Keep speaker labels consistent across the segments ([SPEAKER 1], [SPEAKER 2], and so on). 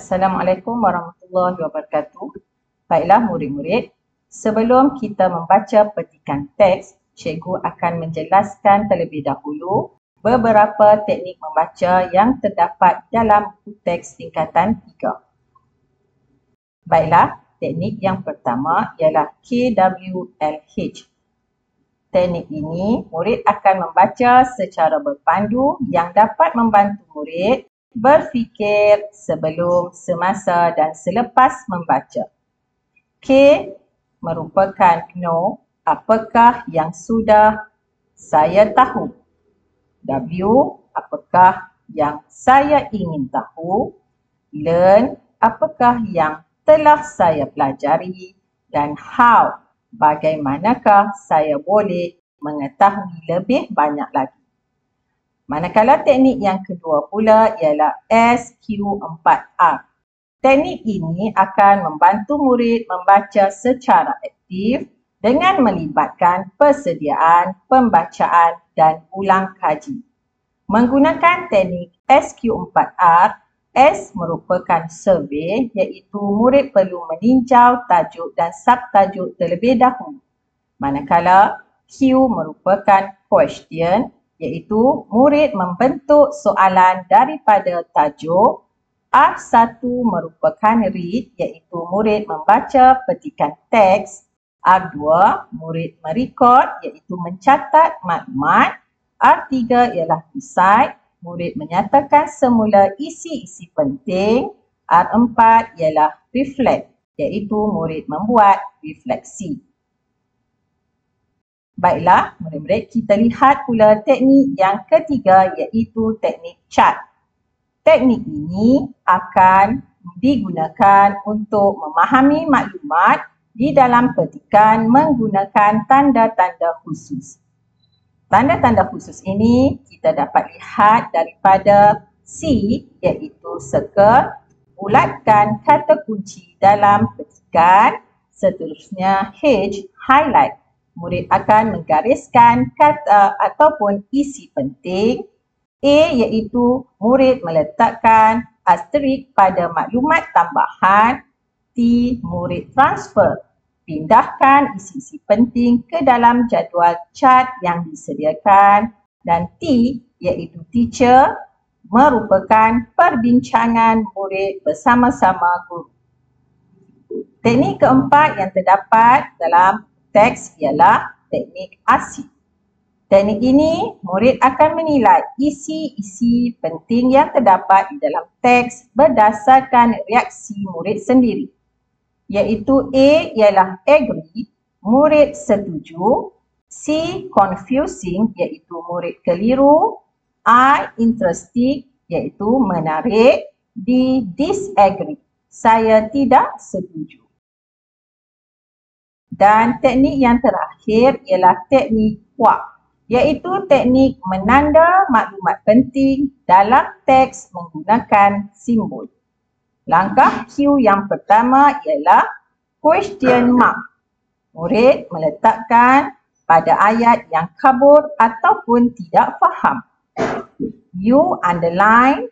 [SPEAKER 1] Assalamualaikum warahmatullahi wabarakatuh. Baiklah murid-murid, sebelum kita membaca petikan teks, cikgu akan menjelaskan terlebih dahulu beberapa teknik membaca yang terdapat dalam buku teks tingkatan 3. Baiklah, teknik yang pertama ialah KWLH. Teknik ini, murid akan membaca secara berpandu yang dapat membantu murid berfikir sebelum, semasa dan selepas membaca. K merupakan know, apakah yang sudah saya tahu. W, apakah yang saya ingin tahu. Learn, apakah yang telah saya pelajari. Dan how, bagaimanakah saya boleh mengetahui lebih banyak lagi. Manakala teknik yang kedua pula ialah SQ4R. Teknik ini akan membantu murid membaca secara aktif dengan melibatkan persediaan, pembacaan dan ulang kaji. Menggunakan teknik SQ4R, S merupakan survey iaitu murid perlu meninjau tajuk dan subtajuk terlebih dahulu. Manakala Q merupakan question iaitu murid membentuk soalan daripada tajuk. R1 merupakan read iaitu murid membaca petikan teks. R2 murid merekod iaitu mencatat maklumat. R3 ialah decide, murid menyatakan semula isi-isi penting. R4 ialah reflect iaitu murid membuat refleksi. Baiklah, murid-murid, kita lihat pula teknik yang ketiga iaitu teknik chart. Teknik ini akan digunakan untuk memahami maklumat di dalam petikan menggunakan tanda-tanda khusus. Tanda-tanda khusus ini kita dapat lihat daripada C iaitu circle, bulatkan kata kunci dalam petikan, seterusnya H, highlight. Murid akan menggariskan kata ataupun isi penting. A iaitu murid meletakkan asterik pada maklumat tambahan. T, murid transfer, pindahkan isi-isi penting ke dalam jadual chart yang disediakan. Dan T iaitu teacher, merupakan perbincangan murid bersama-sama guru. Teknik keempat yang terdapat dalam teks ialah teknik arsip. Teknik ini, murid akan menilai isi-isi penting yang terdapat di dalam teks berdasarkan reaksi murid sendiri. Iaitu A ialah agree, murid setuju. C, confusing, iaitu murid keliru. I, interesting, iaitu menarik. D, disagree, saya tidak setuju. Dan teknik yang terakhir ialah teknik QUAK, iaitu teknik menanda maklumat penting dalam teks menggunakan simbol. Langkah Q yang pertama ialah question mark. Murid meletakkan pada ayat yang kabur ataupun tidak faham. U, underline,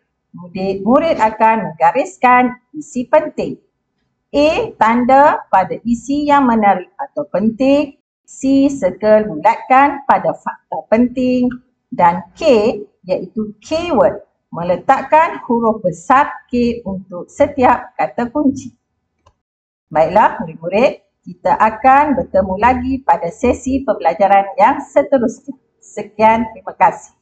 [SPEAKER 1] murid akan menggariskan isi penting. A, tanda pada isi yang menarik atau penting. C, circle bulatkan pada fakta penting. Dan K, iaitu keyword, meletakkan huruf besar K untuk setiap kata kunci. Baiklah murid-murid, kita akan bertemu lagi pada sesi pembelajaran yang seterusnya. Sekian, terima kasih.